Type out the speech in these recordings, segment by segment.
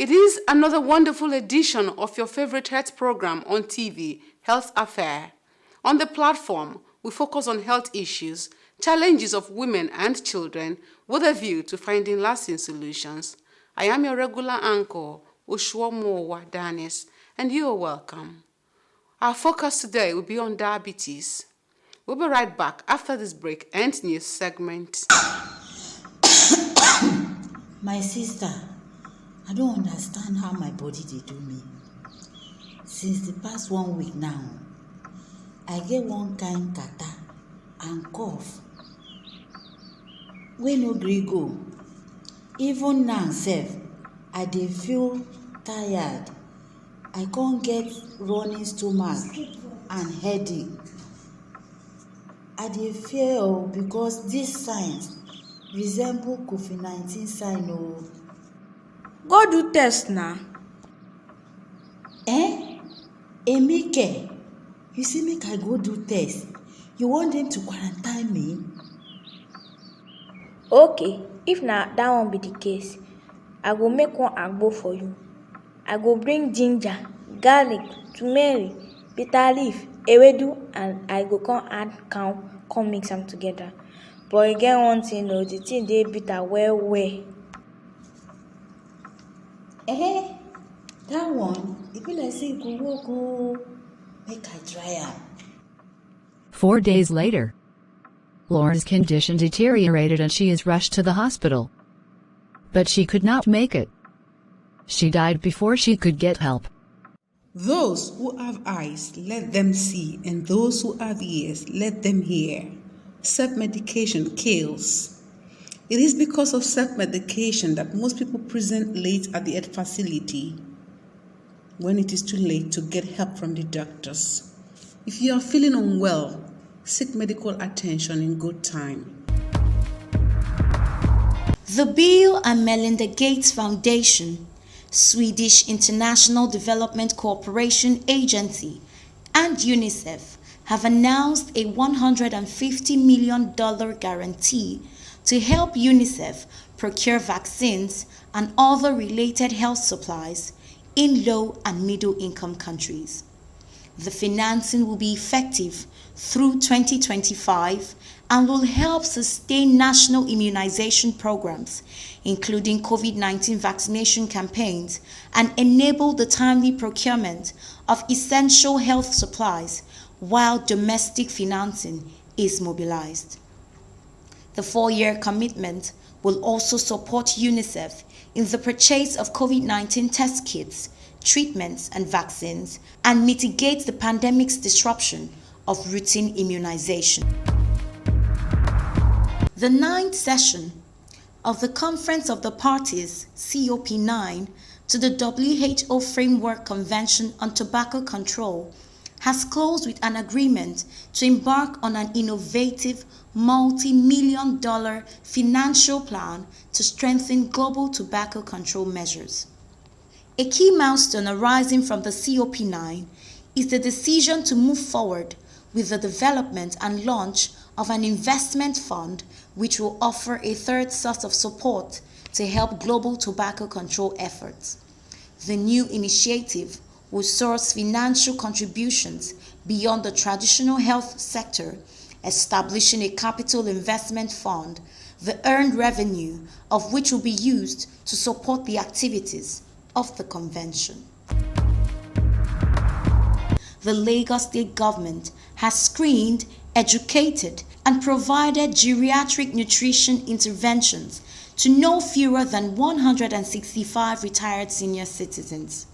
It is another wonderful edition of your favorite health program on TV, Health Affair. On the platform, we focus on health issues, challenges of women and children with a view to finding lasting solutions. I am your regular anchor, Ushuomowa Danis, and you are welcome. Our focus today will be on diabetes. We'll be right back after this break and news segment. My sister, I don't understand how my body dey do me. Since the past 1 week now, I get one kind catarrh and cough wey no gree go. Even now sef, I dey feel tired. I can't get running stomach and headache. I dey fear because these signs resemble COVID-19 sign o. Go do test now. Emike, you say make I go do test. You want them to quarantine me? Okay, if na that one be the case, I go make one agbo for you. I go bring ginger, garlic, turmeric, bitter leaf, ewedu, and I go come add cow, come mix them together. But again, one thing, the thing dey bitter well. That one, e be like say e go work o. Make I try am. 4 days later, Lauren's condition deteriorated and she is rushed to the hospital. But she could not make it. She died before she could get help. Those who have eyes, let them see, and those who have ears, let them hear. Self-medication kills. It is because of self-medication that most people present late at the health facility when it is too late to get help from the doctors. If you are feeling unwell, seek medical attention in good time. The Bill and Melinda Gates Foundation, Swedish International Development Cooperation Agency, and UNICEF have announced a $150 million guarantee to help UNICEF procure vaccines and other related health supplies in low and middle income countries. The financing will be effective through 2025 and will help sustain national immunization programs, including COVID-19 vaccination campaigns, and enable the timely procurement of essential health supplies while domestic financing is mobilized. The 4-year commitment will also support UNICEF in the purchase of COVID-19 test kits, treatments, and vaccines, and mitigate the pandemic's disruption of routine immunization. The 9th session of the Conference of the Parties, COP9, to the WHO Framework Convention on Tobacco Control has closed with an agreement to embark on an innovative multi-million-dollar financial plan to strengthen global tobacco control measures. A key milestone arising from the COP9 is the decision to move forward with the development and launch of an investment fund which will offer a third source of support to help global tobacco control efforts. The new initiative will source financial contributions beyond the traditional health sector, establishing a capital investment fund, the earned revenue of which will be used to support the activities of the convention. The Lagos State government has screened, educated, and provided geriatric nutrition interventions to no fewer than 165 retired senior citizens.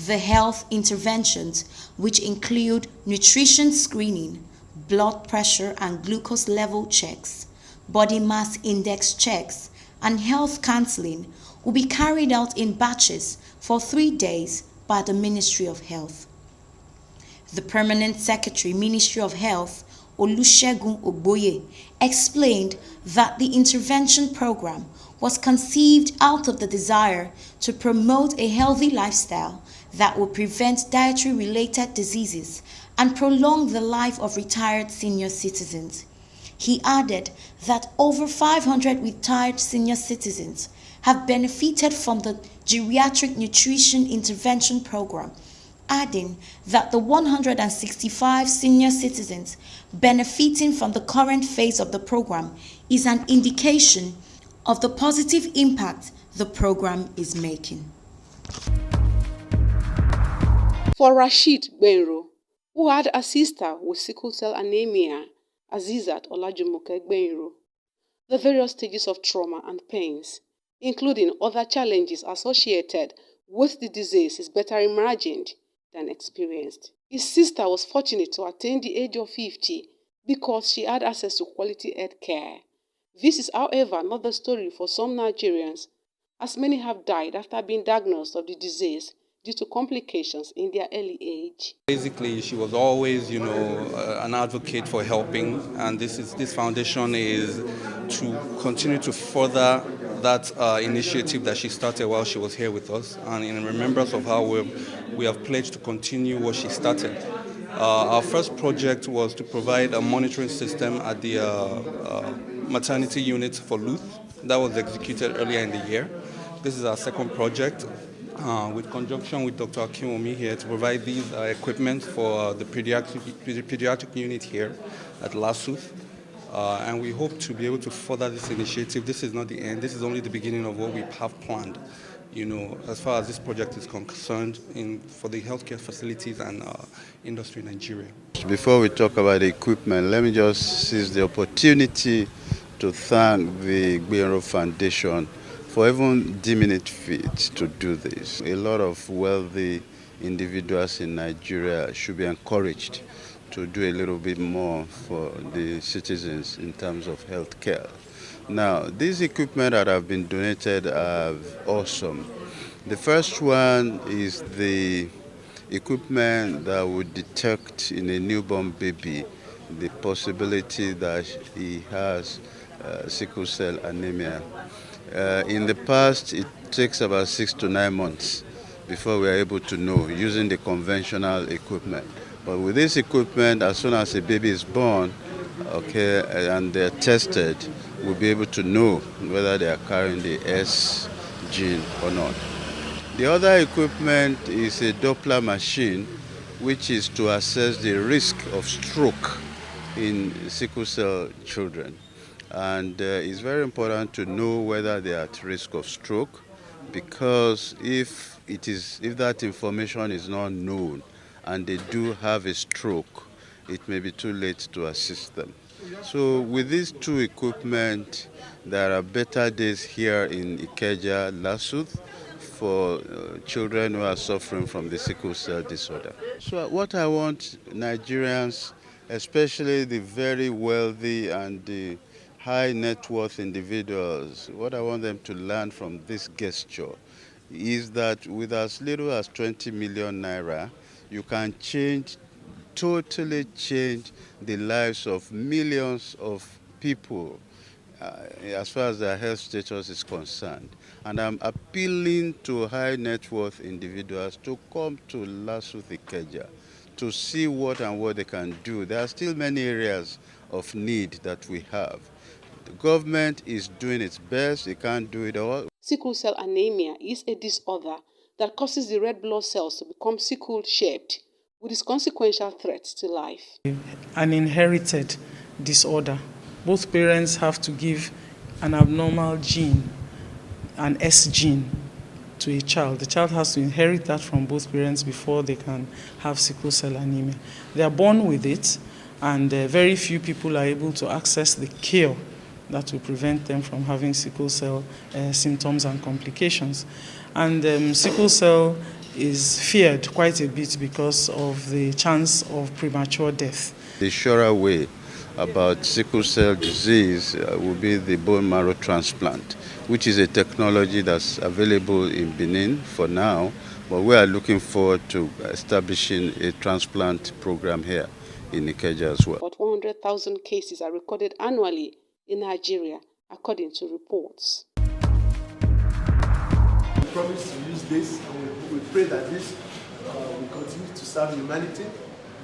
The health interventions, which include nutrition screening, blood pressure and glucose level checks, body mass index checks, and health counseling, will be carried out in batches for 3 days by the Ministry of Health. The Permanent Secretary, Ministry of Health, Olusegun Ogboye, explained that the intervention program was conceived out of the desire to promote a healthy lifestyle that will prevent dietary-related diseases and prolong the life of retired senior citizens. He added that over 500 retired senior citizens have benefited from the Geriatric Nutrition Intervention Program, adding that the 165 senior citizens benefiting from the current phase of the program is an indication of the positive impact the program is making. For Rashid Benro, who had a sister with sickle cell anemia, Azizat Olajumoke Benro, the various stages of trauma and pains, including other challenges associated with the disease, is better imagined than experienced. His sister was fortunate to attain the age of 50 because she had access to quality health care. This is, however, not the story for some Nigerians, as many have died after being diagnosed of the disease due to complications in their early age. Basically, she was always, an advocate for helping, and this foundation is to continue to further that initiative that she started while she was here with us, and in remembrance of how we have pledged to continue what she started. Our first project was to provide a monitoring system at the maternity unit for Luth. That was executed earlier in the year. This is our second project, with conjunction with Dr. Akimomi here, to provide these equipment for the pediatric unit here at Luth. And we hope to be able to further this initiative. This is not the end. This is only the beginning of what we have planned, as far as this project is concerned for the healthcare facilities and industry in Nigeria. Before we talk about the equipment, let me just seize the opportunity to thank the Geriatric Foundation for even deeming it fit to do this. A lot of wealthy individuals in Nigeria should be encouraged to do a little bit more for the citizens in terms of health care. Now, these equipment that have been donated are awesome. The first one is the equipment that would detect in a newborn baby the possibility that he has sickle cell anemia. In the past, it takes about 6 to 9 months before we are able to know using the conventional equipment. But with this equipment, as soon as a baby is born, and they're tested, we'll be able to know whether they are carrying the S gene or not. The other equipment is a Doppler machine, which is to assess the risk of stroke in sickle cell children. And it's very important to know whether they are at risk of stroke, because if that information is not known and they do have a stroke, it may be too late to assist them. So with these two equipment, there are better days here in Ikeja, Luth, for children who are suffering from the sickle cell disorder. So what I want Nigerians, especially the very wealthy and the high net worth individuals, what I want them to learn from this gesture is that with as little as 20 million naira, you can totally change the lives of millions of people as far as their health status is concerned. And I'm appealing to high net worth individuals to come to Luth Ikeja to see what they can do. There are still many areas of need that we have. The government is doing its best, it can't do it all. Sickle cell anemia is a disorder that causes the red blood cells to become sickle-shaped, with its consequential threats to life. An inherited disorder. Both parents have to give an abnormal gene, an S gene, to a child. The child has to inherit that from both parents before they can have sickle cell anemia. They are born with it, and very few people are able to access the cure that will prevent them from having sickle cell symptoms and complications. And sickle cell is feared quite a bit because of the chance of premature death. The surer way about sickle cell disease will be the bone marrow transplant, which is a technology that's available in Benin for now, but we are looking forward to establishing a transplant program here in Ikeja as well. About 100,000 cases are recorded annually in Nigeria, according to reports. We promise to use this, and we pray that this will continue to serve humanity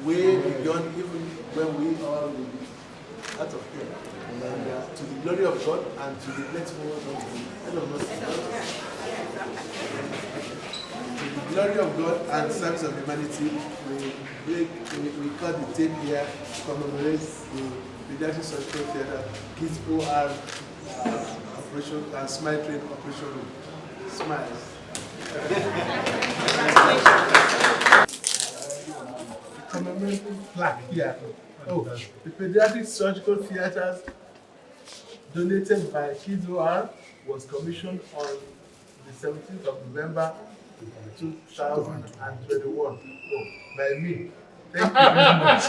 way beyond even when we all will be out of here. And to the glory of God and to the plentiful of the end of mercy. To the glory of God and service of humanity, we cut the tape here to commemorate the Pediatric Surgical Theatre Kids OR operation and smile train operation room. Smiles. Commemorating plaque here. Oh, the Pediatric Surgical Theatres donated by Kids OR was commissioned on the 17th of November 2021. Oh, by me. Thank you very much.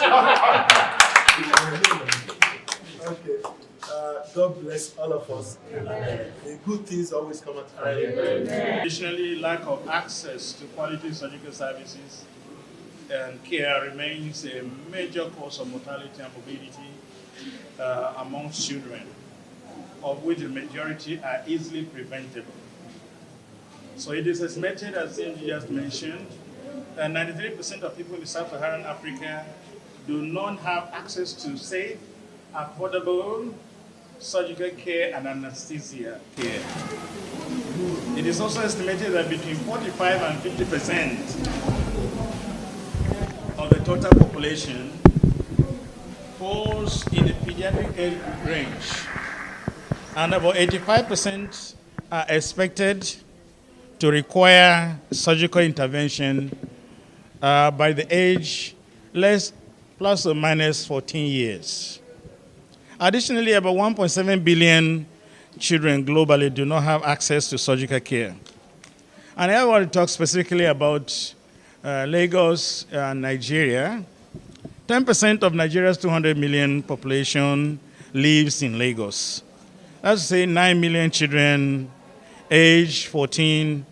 Okay. God bless all of us. The good things always come out from here. Additionally, lack of access to quality surgical services and care remains a major cause of mortality and morbidity amongst children, of which the majority are easily preventable. So it is estimated, as Cindy just mentioned, that 93% of people in Sub-Saharan Africa do not have access to safe, affordable surgical care and anesthesia care. It is also estimated that between 45 and 50% of the total population falls in the pediatric age range, and about 85% are expected to require surgical intervention by the age plus or minus 14 years. Additionally, about 1.7 billion children globally do not have access to surgical care. And I want to talk specifically about Lagos and Nigeria. 10% of Nigeria's 200 million population lives in Lagos. That's to say 9 million children aged 14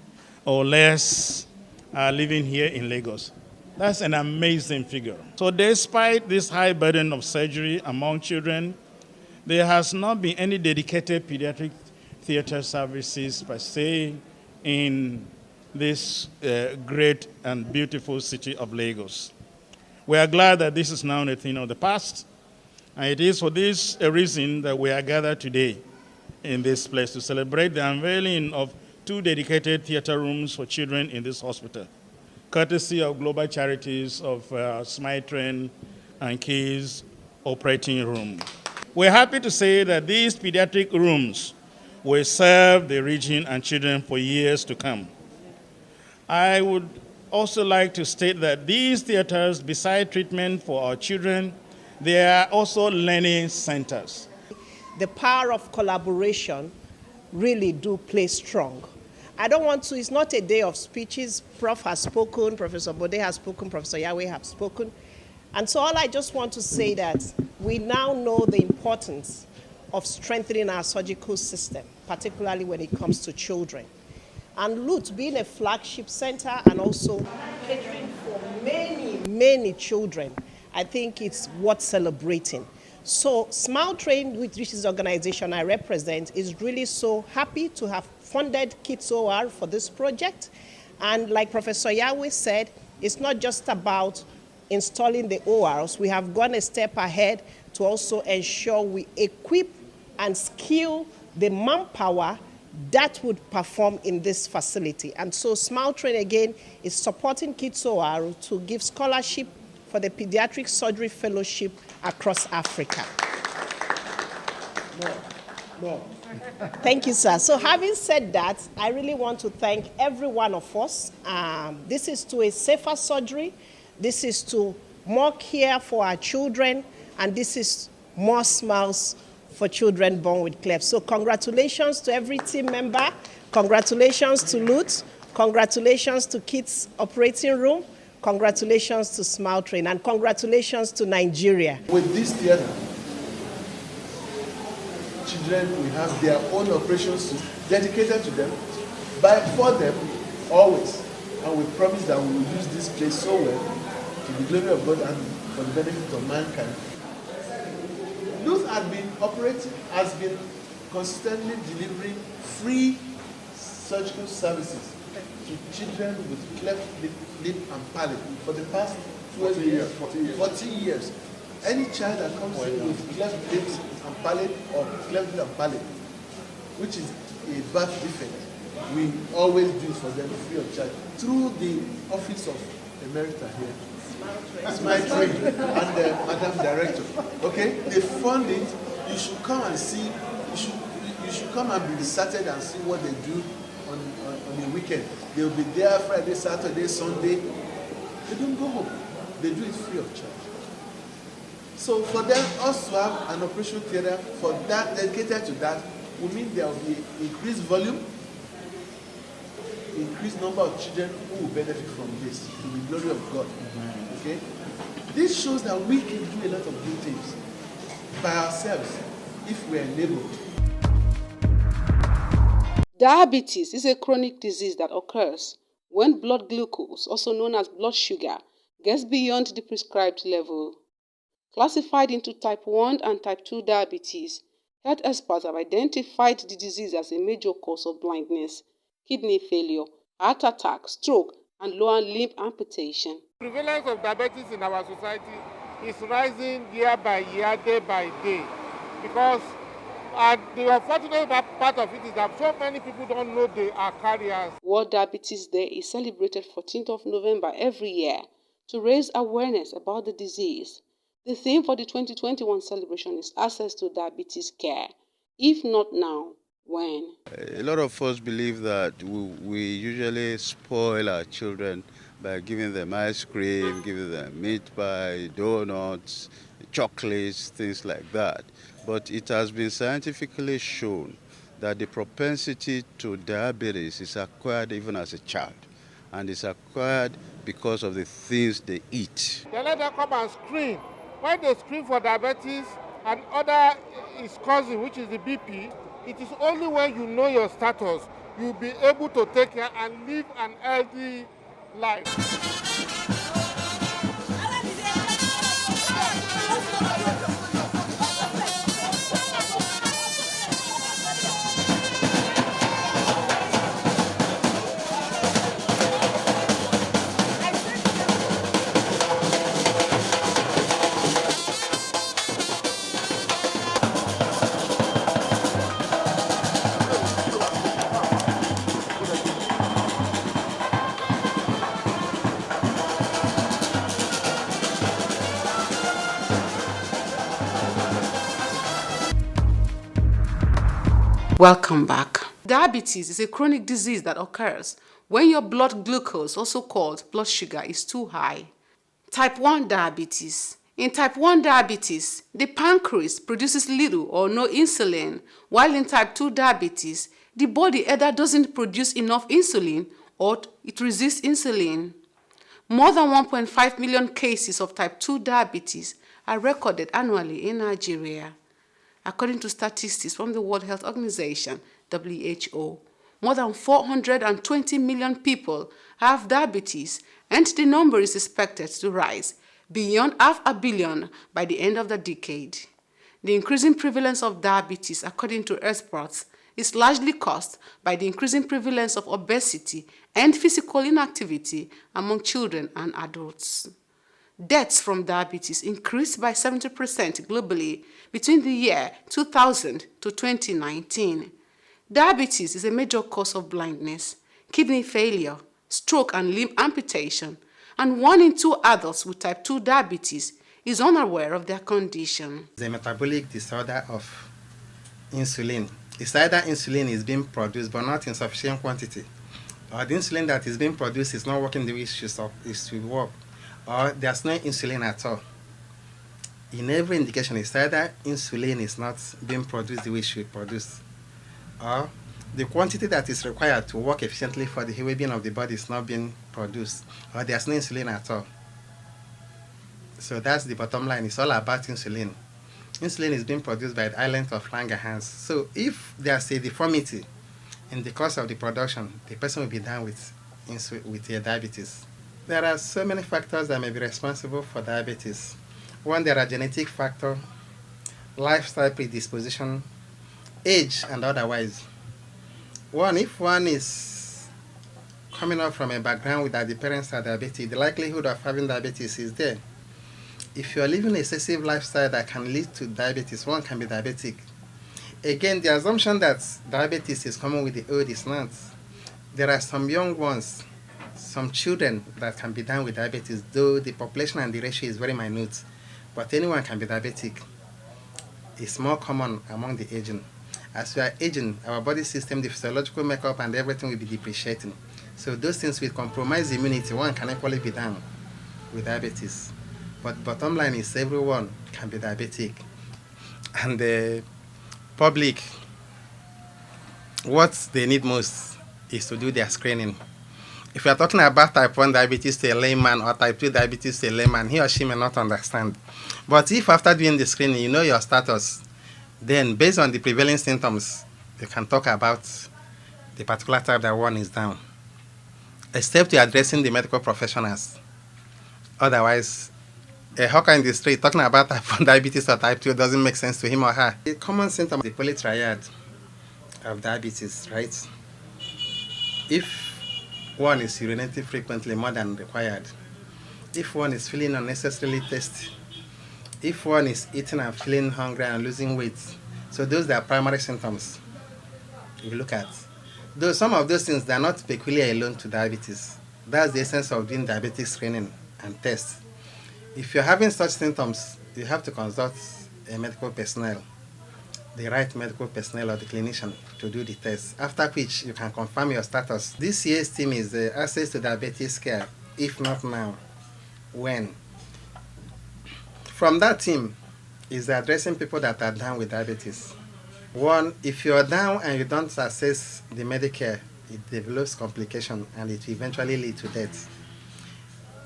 or less are living here in Lagos. That's an amazing figure. So despite this high burden of surgery among children, there has not been any dedicated pediatric theater services per se in this great and beautiful city of Lagos. We are glad that this is now a thing of the past, and it is for this reason that we are gathered today in this place to celebrate the unveiling of 2 dedicated theater rooms for children in this hospital, courtesy of global charities of Smile Train and Kids Operating Room. We're happy to say that these pediatric rooms will serve the region and children for years to come. I would also like to state that these theaters, beside treatment for our children, they are also learning centers. The power of collaboration really do play strong. I don't want to, it's not a day of speeches. Prof has spoken, Professor Bode has spoken, Professor Yahweh has spoken. And so all I just want to say that we now know the importance of strengthening our surgical system, particularly when it comes to children. And Luth being a flagship center and also catering for many, many children, I think it's worth celebrating. So Smile Train, which is the organization I represent, is really so happy to have funded Kids OR for this project. And like Professor Yahweh said, it's not just about installing the ORs. We have gone a step ahead to also ensure we equip and skill the manpower that would perform in this facility. And so Smile Train, again, is supporting Kids OR to give scholarship for the Pediatric Surgery Fellowship across Africa. More. Thank you, sir. So having said that, I really want to thank every one of us. This is to a safer surgery. This is to more care for our children. And this is more smiles for children born with clefts. So congratulations to every team member. Congratulations to Luth. Congratulations to Kids Operating Room. Congratulations to Smile Train. And congratulations to Nigeria. With this theater, children will have their own operations dedicated to them, for them, always. And we promise that we will use this place so well to the glory of God and for the benefit of mankind. Luth has been consistently delivering free surgical services to children with cleft lip and palate for the past 12 years, 14 years. Any child that comes in with cleft lips and palate or cleft lip and palate, which is a birth defect, we always do it for them free of charge through the office of Emerita here. Smile Train and the Madam Director. Okay? They fund it. You should come and see. You should come and be visited and see what they do on the weekend. They'll be there Friday, Saturday, Sunday. They don't go home. They do it free of charge. So for them, us to have an operation theater for that dedicated to that will mean there will be increased volume, increased number of children who will benefit from this to the glory of God. Okay? This shows that we can do a lot of good things by ourselves if we are enabled. Diabetes is a chronic disease that occurs when blood glucose, also known as blood sugar, gets beyond the prescribed level. Classified into type 1 and type 2 diabetes, health experts have identified the disease as a major cause of blindness, kidney failure, heart attack, stroke, and lower limb amputation. The prevalence of diabetes in our society is rising year by year, day by day, because the unfortunate part of it is that so many people don't know they are carriers. World Diabetes Day is celebrated 14th of November every year to raise awareness about the disease. The theme for the 2021 celebration is access to diabetes care. If not now, when? A lot of us believe that we usually spoil our children by giving them ice cream, giving them meat pie, donuts, chocolates, things like that. But it has been scientifically shown that the propensity to diabetes is acquired even as a child, and it's acquired because of the things they eat. They let them come and screen. When they screen for diabetes and other is causing, which is the BP, it is only when you know your status you'll be able to take care and live an healthy life. Welcome back. Diabetes is a chronic disease that occurs when your blood glucose, also called blood sugar, is too high. Type 1 diabetes. In type 1 diabetes, the pancreas produces little or no insulin, while in type 2 diabetes, the body either doesn't produce enough insulin or it resists insulin. More than 1.5 million cases of type 2 diabetes are recorded annually in Nigeria. According to statistics from the World Health Organization, WHO, more than 420 million people have diabetes, and the number is expected to rise beyond 500 million by the end of the decade. The increasing prevalence of diabetes, according to experts, is largely caused by the increasing prevalence of obesity and physical inactivity among children and adults. Deaths from diabetes increased by 70% globally between the year 2000 to 2019. Diabetes is a major cause of blindness, kidney failure, stroke and limb amputation, and 1 in 2 adults with type 2 diabetes is unaware of their condition. The metabolic disorder of insulin. It's either insulin is being produced but not in sufficient quantity, or the insulin that is being produced is not working the way it should work, or there's no insulin at all. In every indication, it's either insulin is not being produced the way it should produce, or the quantity that is required to work efficiently for the well-being of the body is not being produced, or there's no insulin at all. So that's the bottom line. It's all about insulin. Insulin is being produced by the island of Langerhans. So if there's a deformity in the course of the production, the person will be down with their diabetes. There are so many factors that may be responsible for diabetes. One, there are genetic factors, lifestyle predisposition, age, and otherwise. One, if one is coming up from a background that the parents are diabetic, the likelihood of having diabetes is there. If you're living an excessive lifestyle that can lead to diabetes, one can be diabetic. Again, the assumption that diabetes is common with the old is not. There are some young ones, some children that can be down with diabetes, though the population and the ratio is very minute. But anyone can be diabetic. It's more common among the aging. As we are aging, our body system, the physiological makeup and everything will be depreciating. So those things will compromise immunity. One can equally be down with diabetes. But bottom line is everyone can be diabetic. And the public, what they need most is to do their screening. If you are talking about type 1 diabetes to a layman or type 2 diabetes to a layman, he or she may not understand. But if after doing the screening, you know your status, then based on the prevailing symptoms, you can talk about the particular type that one is down. Except you're addressing the medical professionals. Otherwise, a hawker in the street talking about type 1 diabetes or type 2 doesn't make sense to him or her. The common symptom is the polytriad of diabetes, right? If one is urinating frequently more than required, if one is feeling unnecessarily thirsty, if one is eating and feeling hungry and losing weight, so those are primary symptoms you look at. Though some of those things, they are not peculiar alone to diabetes. That's the essence of doing diabetes screening and tests. If you're having such symptoms, you have to consult a medical personnel, the right medical personnel or the clinician to do the test, after which you can confirm your status. This year's theme is access to diabetes care, if not now, when? From that team is addressing people that are down with diabetes. One, if you're down and you don't access the Medicare, it develops complication and it will eventually lead to death.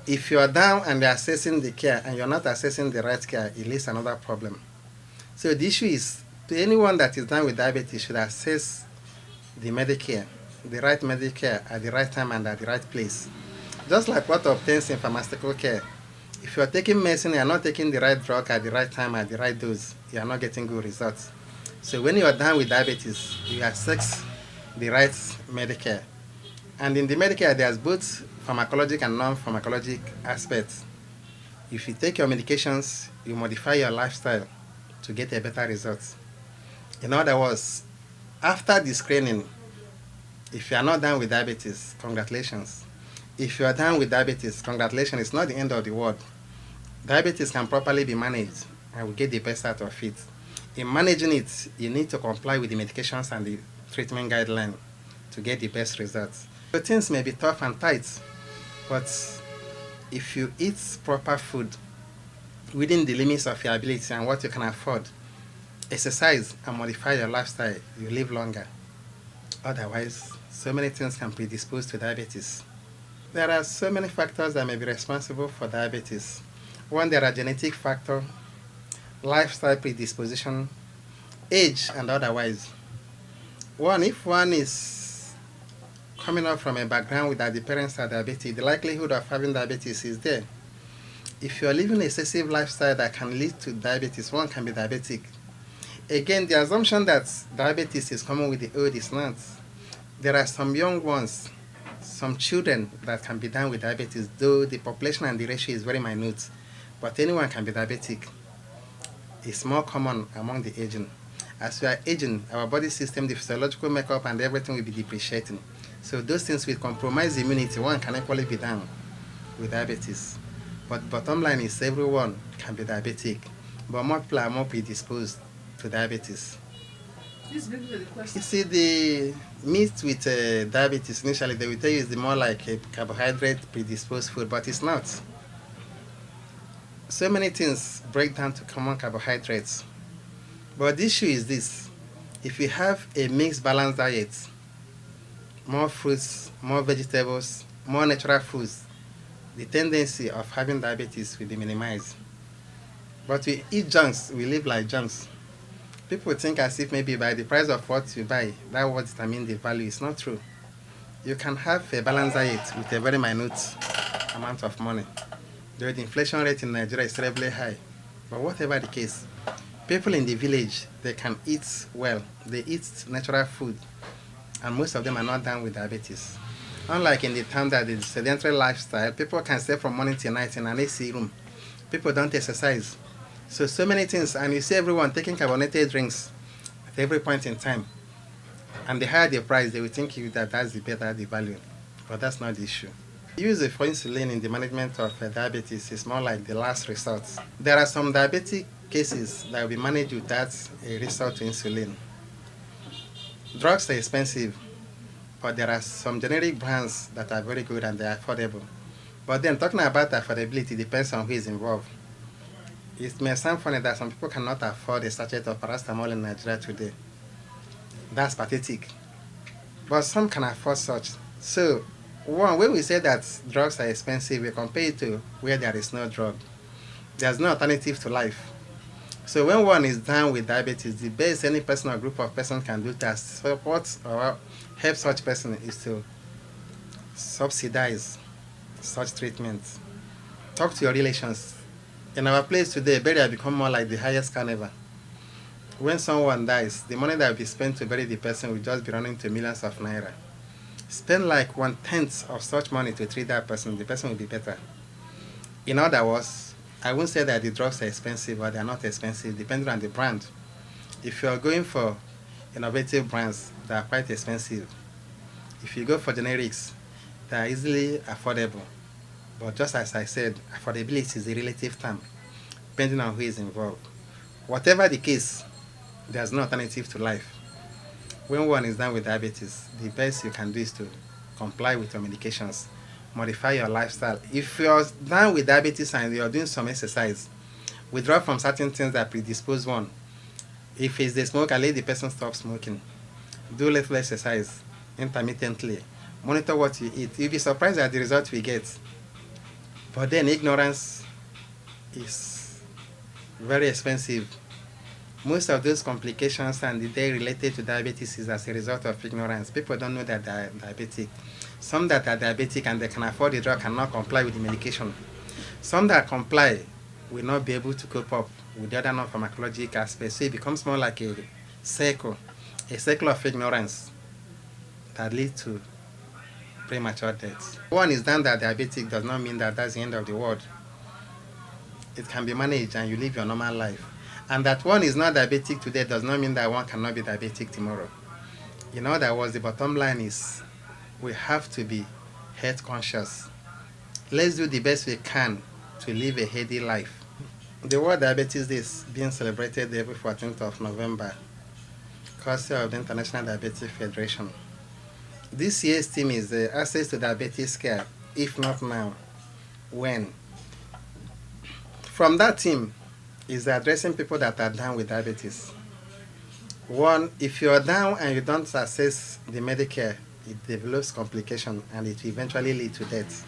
If you're down and you're accessing the care and you're not accessing the right care, it leads to another problem. So the issue is, to anyone that is down with diabetes should access the Medicare, the right Medicare at the right time and at the right place. Just like what obtains in pharmaceutical care. If you're taking medicine and you're not taking the right drug at the right time, at the right dose, you're not getting good results. So when you're down with diabetes, you access the right Medicare. And in the Medicare, there's both pharmacologic and non-pharmacologic aspects. If you take your medications, you modify your lifestyle to get a better result. In other words, after the screening, if you are not down with diabetes, congratulations. If you are down with diabetes, congratulations, it's not the end of the world. Diabetes can properly be managed and we get the best out of it. In managing it, you need to comply with the medications and the treatment guideline to get the best results. So things may be tough and tight, but if you eat proper food within the limits of your ability and what you can afford, exercise and modify your lifestyle, you live longer. Otherwise, so many things can predispose to diabetes. There are so many factors that may be responsible for diabetes. One, there are genetic factors, lifestyle predisposition, age, and otherwise. One, if one is coming up from a background with that the parents are diabetic, the likelihood of having diabetes is there. If you're living an excessive lifestyle that can lead to diabetes, one can be diabetic. Again, the assumption that diabetes is common with the old is not. There are some young ones, some children that can be down with diabetes, though the population and the ratio is very minute. But anyone can be diabetic. It's more common among the aging. As we are aging, our body system, the physiological makeup and everything will be depreciating. So those things will compromise immunity. One can equally be down with diabetes. But bottom line is everyone can be diabetic. But more people are more predisposed to diabetes. This brings me to the question. You see, the myth with diabetes, initially they will tell you it's the more like a carbohydrate predisposed food, but it's not. So many things break down to common carbohydrates. But the issue is this: if you have a mixed balanced diet, more fruits, more vegetables, more natural foods, the tendency of having diabetes will be minimized. But we eat junks, we live like junks. People think as if maybe by the price of what you buy, that will determine the value. It's not true. You can have a balanced diet with a very minute amount of money. The inflation rate in Nigeria is terribly high. But whatever the case, people in the village, they can eat well. They eat natural food. And most of them are not down with diabetes. Unlike in the town that is sedentary lifestyle, people can stay from morning till night in an AC room People don't exercise. So many things, and you see everyone taking carbonated drinks at every point in time. And the higher the price, they will think that that's the better the value. But that's not the issue. The use of insulin in the management of diabetes is more like the last resort. There are some diabetic cases that will be managed without a resort to insulin. Drugs are expensive, but there are some generic brands that are very good and they are affordable. But then talking about affordability depends on who is involved. It may sound funny that some people cannot afford a sachet of paracetamol in Nigeria today. That's pathetic. But some can afford such. So, one, when we say that drugs are expensive, we compare it to where there is no drug. There's no alternative to life. So when one is down with diabetes, the best any person or group of persons can do to support or help such person is to subsidize such treatment. Talk to your relations. In our place today, burial become more like the highest carnival. When someone dies, the money that will be spent to bury the person will just be running to millions of naira. Spend like 1/10 of such money to treat that person, the person will be better. In other words, I won't say that the drugs are expensive or they are not expensive, depending on the brand. If you are going for innovative brands, they are quite expensive. If you go for generics, they are easily affordable. But just as I said, affordability is a relative term, depending on who is involved. Whatever the case, there's no alternative to life. When one is down with diabetes, the best you can do is to comply with your medications, modify your lifestyle. If you're down with diabetes and you're doing some exercise, withdraw from certain things that predispose one. If it's the smoker, let the person stop smoking. Do little exercise intermittently. Monitor what you eat. You'll be surprised at the result we get. But then ignorance is very expensive. Most of those complications and the day related to diabetes is as a result of ignorance. People don't know that they are diabetic. Some that are diabetic and they can afford the drug cannot comply with the medication. Some that comply will not be able to cope up with the other non-pharmacologic aspects. So it becomes more like a circle of ignorance that leads to premature death. One is done that diabetic does not mean that that's the end of the world. It can be managed and you live your normal life. And that one is not diabetic today does not mean that one cannot be diabetic tomorrow. In other words, the bottom line is we have to be health conscious. Let's do the best we can to live a healthy life. The World Diabetes Day is being celebrated every 14th of November, courtesy of the International Diabetes Federation. This year's theme is access to diabetes care, if not now, when? From that theme is addressing people that are down with diabetes. One, if you are down and you don't access the Medicare, it develops complication and it will eventually lead to death.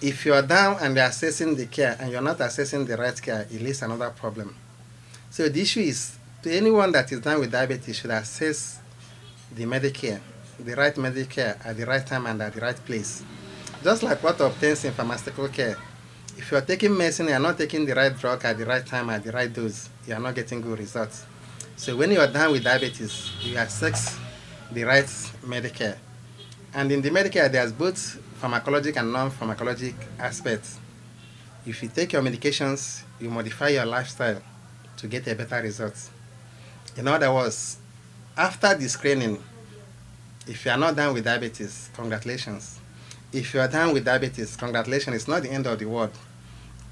If you are down and you're accessing the care and you're not accessing the right care, it leads to another problem. So the issue is, to anyone that is down with diabetes should access the Medicare, the right Medicare at the right time and at the right place. Just like what obtains in pharmaceutical care. If you are taking medicine and you are not taking the right drug at the right time, at the right dose, you are not getting good results. So when you are down with diabetes, you access the right Medicare. And in the Medicare, there's both pharmacologic and non-pharmacologic aspects. If you take your medications, you modify your lifestyle to get a better result. In other words, after the screening, if you are not down with diabetes, congratulations. If you are down with diabetes, congratulations, it's not the end of the world.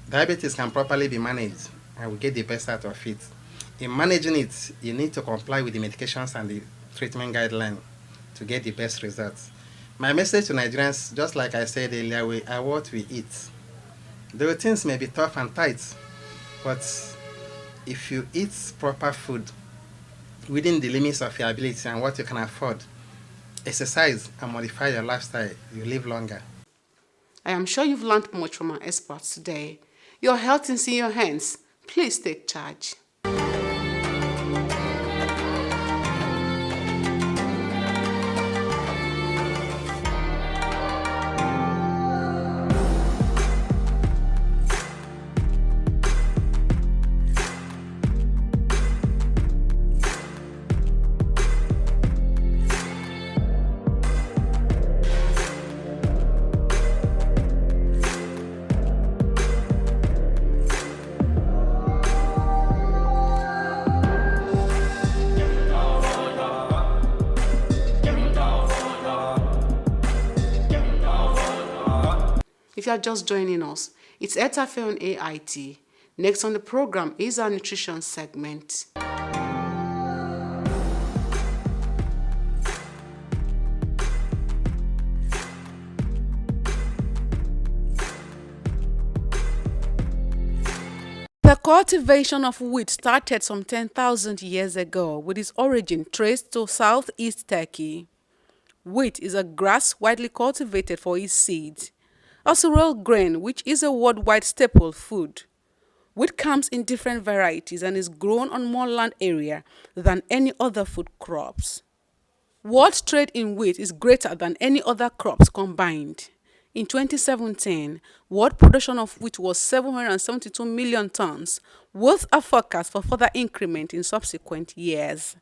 Diabetes can properly be managed and we get the best out of it. In managing it, you need to comply with the medications and the treatment guideline to get the best results. My message to Nigerians, just like I said earlier, we are what we eat. The things may be tough and tight, but if you eat proper food within the limits of your ability and what you can afford, exercise and modify your lifestyle, you live longer. I am sure you've learned much from our experts today. Your health is in your hands. Please take charge. If you are just joining us, it's Etafe on AIT. Next on the program is our nutrition segment. The cultivation of wheat started some 10,000 years ago, with its origin traced to southeast Turkey. Wheat is a grass widely cultivated for its seeds, a cereal grain which is a worldwide staple food. Wheat comes in different varieties and is grown on more land area than any other food crops. World trade in wheat is greater than any other crops combined. In 2017, world production of wheat was 772 million tons, with a forecast for further increment in subsequent years.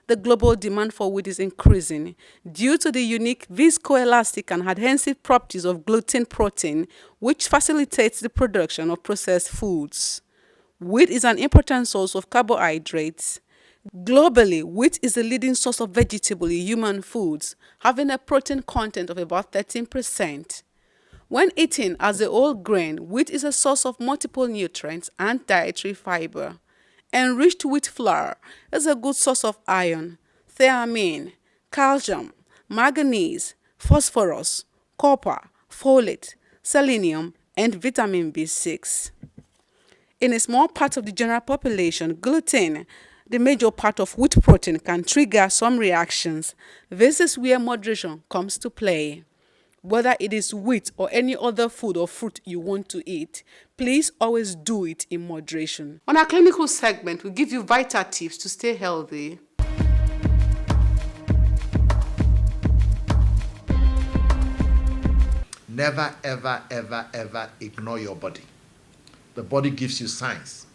The global demand for wheat is increasing due to the unique viscoelastic and adhesive properties of gluten protein, which facilitates the production of processed foods. Wheat is an important source of carbohydrates. Globally, wheat is the leading source of vegetable in human foods, having a protein content of about 13%. When eaten as a whole grain, wheat is a source of multiple nutrients and dietary fiber. Enriched wheat flour is a good source of iron, thiamine, calcium, manganese, phosphorus, copper, folate, selenium, and vitamin B6. In a small part of the general population, gluten, the major part of wheat protein, can trigger some reactions. This is where moderation comes to play. Whether it is wheat or any other food or fruit you want to eat, please always do it in moderation. On our clinical segment, we give you vital tips to stay healthy. Never, ever, ever, ever ignore your body. The body gives you signs.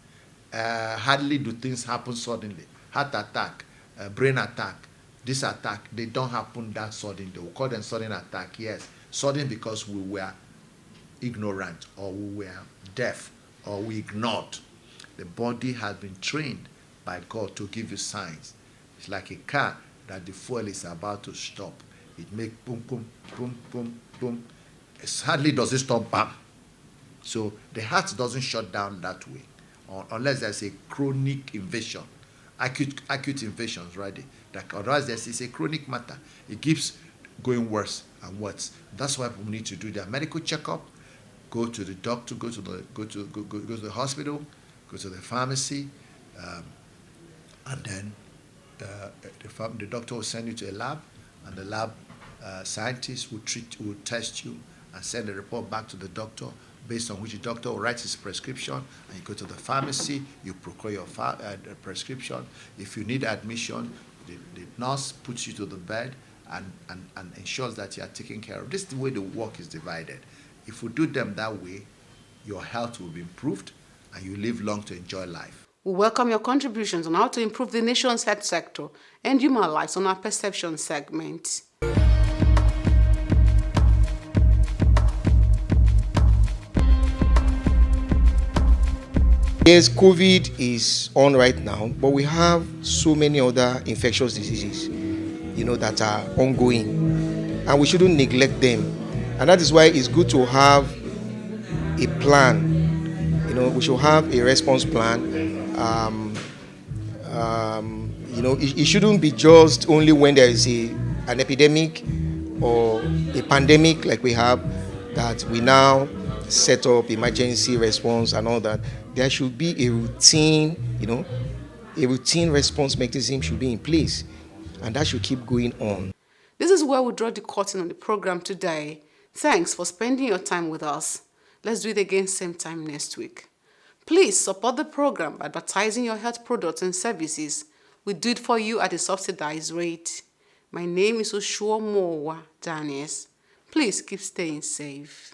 Hardly do things happen suddenly. Heart attack, brain attack, this attack, they don't happen that sudden. They will call them sudden attack, yes. Sudden because we were ignorant or we were deaf or we ignored. The body has been trained by God to give you signs. It's like a car that the fuel is about to stop. It makes boom, boom, boom, boom, boom. It hardly does it stop, bam. So the heart doesn't shut down that way, unless there's a chronic invasion, acute invasions, right? Otherwise, it's a chronic matter. It keeps going worse and worse. That's why we need to do their medical checkup, go to the doctor, go to the hospital, go to the pharmacy, and then the doctor will send you to a lab, and the lab scientists will test you and send the report back to the doctor, based on which the doctor will write his prescription, and you go to the pharmacy, you procure your prescription. If you need admission, the nurse puts you to the bed and ensures that you are taken care of. This is the way the work is divided. If we do them that way, your health will be improved and you live long to enjoy life. We welcome your contributions on how to improve the nation's health sector and human lives on our perception segment. Yes, COVID is on right now, but we have so many other infectious diseases, that are ongoing, and we shouldn't neglect them. And that is why it's good to have a plan. We should have a response plan. It shouldn't be just only when there is an epidemic or a pandemic like we have, that we now set up emergency response and all that. There should be a routine, a routine response mechanism should be in place, and that should keep going on. This is where we draw the curtain on the program today. Thanks for spending your time with us. Let's do it again same time next week. Please support the program by advertising your health products and services. We do it for you at a subsidized rate. My name is Oshuomowa Daniels. Please keep staying safe.